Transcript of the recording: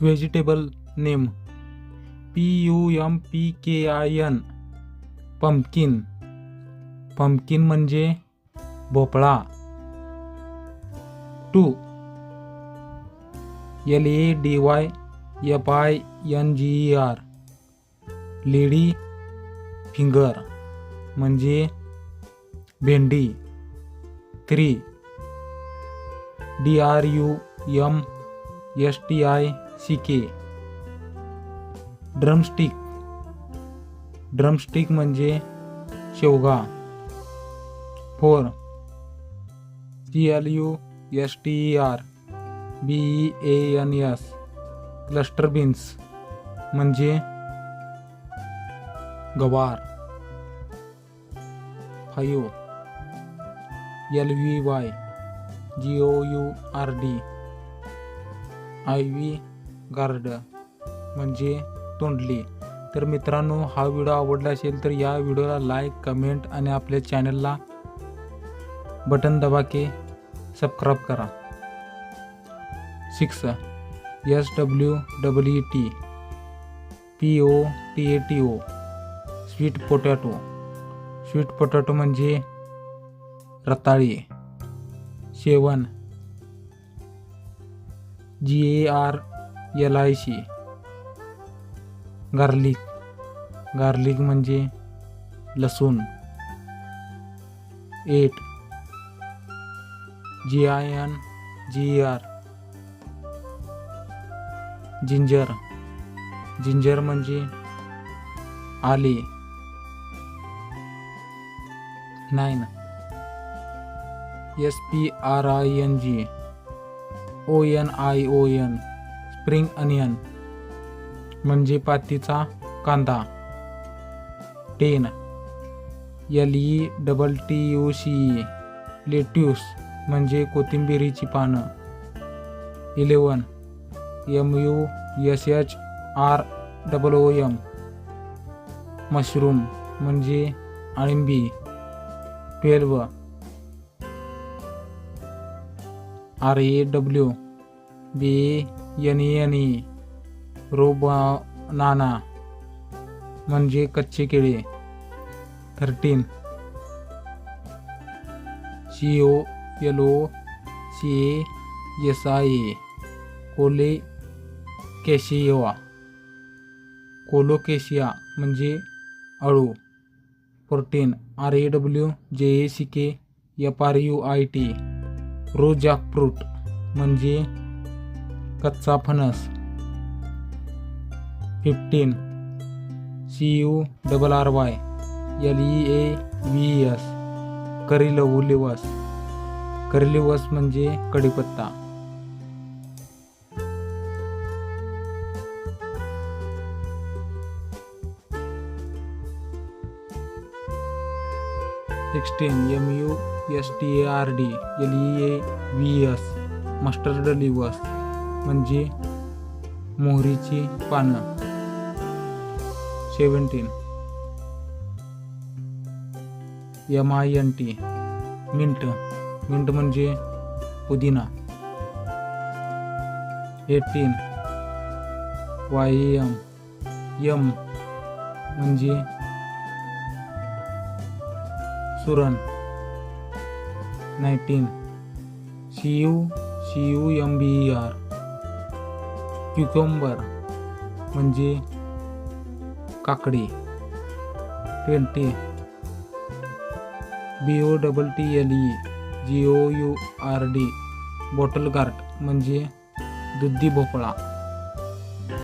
Vegetable name PUMPKIN pumpkin. Pumpkin म्हणजे भोपळा. 2 LADYFINGER lady finger म्हणजे भेंडी. 3 DRUMSTICK ड्रमस्टिक. ड्रमस्टिक म्हणजे शेवगा. 4 CLUSTERBEANS क्लस्टर बीन्स म्हणजे गवार. 5 LVYGOURD आयव्ही गार्ड म्हणजे तोंडली. तर मित्रांनो, हा व्हिडिओ आवडला असेल तर या व्हिडिओला लाईक, कमेंट आणि आपल्या चॅनलला बटन दबा के सबस्क्राइब करा. 6 SWEET POTATO sweet potato. Sweet potato म्हणजे रताळी. 7 GARLIC गार्लिक. गार्लिक म्हणजे लसूण. 8 GINGER जिंजर. जिंजर म्हणजे आले. 9 SPRING स्प्रिंग अनियन म्हणजे पातीचा कांदा. 10 LETTUCE लेट्यूस म्हणजे कोथिंबिरीची पानं. 11 MUSHROOM मशरूम म्हणजे अळिंबी. 12 RAWBANANE रोबानाना म्हणजे कच्चे केळे. 13 COLOCASIA कोलोकेशिया म्हणजे अळू. 14 RAWJACKFRUIT रोज जॅकफ्रूट म्हणजे कच्चा फणस. 15 CURRYLEAVES करीलिव्हस. करीलिव्हस म्हणजे कढीपत्ता. 16 MUSTARDLEAVES मस्टर्ड लिव्हस म्हणजे मोहरीची पानं. 17 MINT मिंट. मिंट म्हणजे पुदिना. 18 YAM म्हणजे सुरण. 19 CUCUMBER क्युकंबर म्हणजे काकडी. 20 BOTTLE GOURD बॉटल गार्ड म्हणजे दुधी भोपळा.